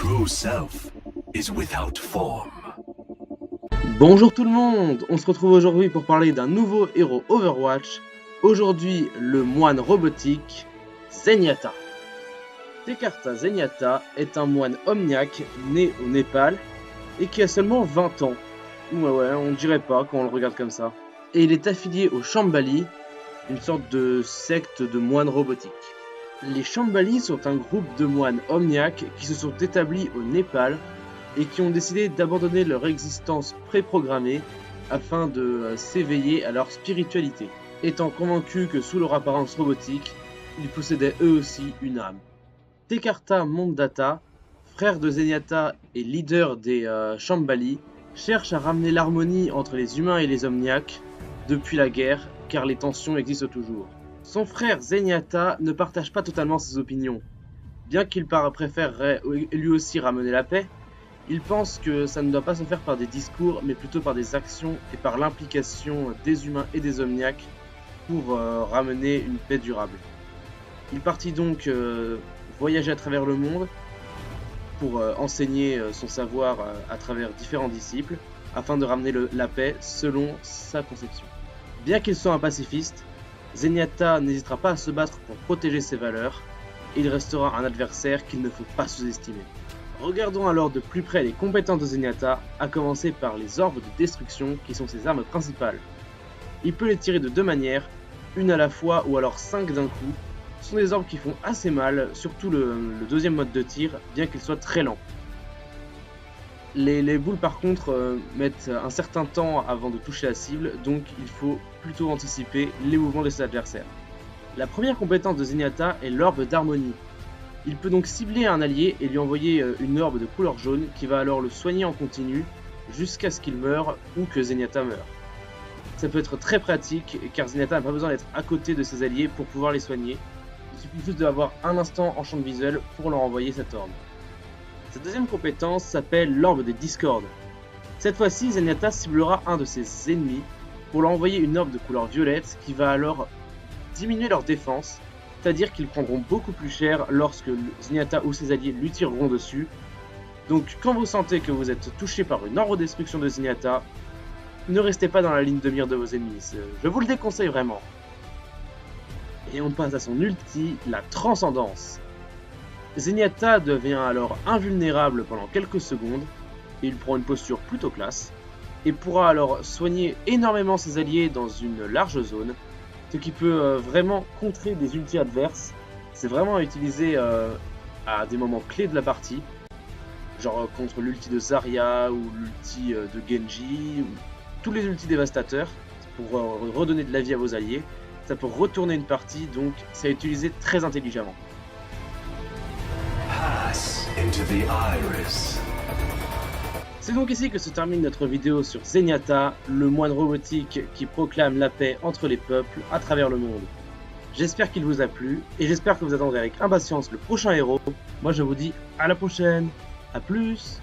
true self is without form. Bonjour tout le monde, on se retrouve aujourd'hui pour parler d'un nouveau héros Overwatch. Aujourd'hui, le moine robotique, Zenyatta. Tekarta Zenyatta est un moine omniaque né au Népal et qui a seulement 20 ans. Ouais, on dirait pas quand on le regarde comme ça. Et il est affilié aux Shambhali, une sorte de secte de moines robotiques. Les Shambhali sont un groupe de moines omniaques qui se sont établis au Népal et qui ont décidé d'abandonner leur existence préprogrammée afin de s'éveiller à leur spiritualité, étant convaincus que sous leur apparence robotique, ils possédaient eux aussi une âme. Tekarta Mondatta, frère de Zenyatta et leader des Shambhali, cherche à ramener l'harmonie entre les humains et les omniaques depuis la guerre, car les tensions existent toujours. Son frère Zenyatta ne partage pas totalement ses opinions. Bien qu'il préférerait lui aussi ramener la paix, il pense que ça ne doit pas se faire par des discours, mais plutôt par des actions et par l'implication des humains et des omniaques pour ramener une paix durable. Il partit donc voyager à travers le monde pour enseigner son savoir à travers différents disciples, afin de ramener la paix selon sa conception. Bien qu'il soit un pacifiste, Zenyatta n'hésitera pas à se battre pour protéger ses valeurs, et il restera un adversaire qu'il ne faut pas sous-estimer. Regardons alors de plus près les compétences de Zenyatta, à commencer par les orbes de destruction qui sont ses armes principales. Il peut les tirer de deux manières, une à la fois ou alors 5 d'un coup. Ce sont des orbes qui font assez mal, surtout le deuxième mode de tir, bien qu'il soit très lent. Les boules par contre mettent un certain temps avant de toucher la cible, donc il faut plutôt anticiper les mouvements de ses adversaires. La première compétence de Zenyatta est l'orbe d'harmonie. Il peut donc cibler un allié et lui envoyer une orbe de couleur jaune qui va alors le soigner en continu jusqu'à ce qu'il meure ou que Zenyatta meure. Ça peut être très pratique car Zenyatta n'a pas besoin d'être à côté de ses alliés pour pouvoir les soigner. Il suffit juste d'avoir un instant en champ de visuel pour leur envoyer cette orbe. Sa deuxième compétence s'appelle l'orbe des discordes. Cette fois-ci, Zenyatta ciblera un de ses ennemis pour leur envoyer une orbe de couleur violette qui va alors diminuer leur défense, c'est-à-dire qu'ils prendront beaucoup plus cher lorsque Zenyatta ou ses alliés lui tireront dessus. Donc quand vous sentez que vous êtes touché par une orbe de destruction de Zenyatta, ne restez pas dans la ligne de mire de vos ennemis, je vous le déconseille vraiment. Et on passe à son ulti, la transcendance. Zenyatta devient alors invulnérable pendant quelques secondes, et il prend une posture plutôt classe, et pourra alors soigner énormément ses alliés dans une large zone, ce qui peut vraiment contrer des ultis adverses. C'est vraiment à utiliser à des moments clés de la partie, genre contre l'ulti de Zarya ou l'ulti de Genji, ou tous les ultis dévastateurs, pour redonner de la vie à vos alliés. Ça peut retourner une partie, donc c'est à utiliser très intelligemment. Pass into the iris. C'est donc ici que se termine notre vidéo sur Zenyatta, le moine robotique qui proclame la paix entre les peuples à travers le monde. J'espère qu'il vous a plu, et j'espère que vous attendrez avec impatience le prochain héros. Moi je vous dis à la prochaine, à plus.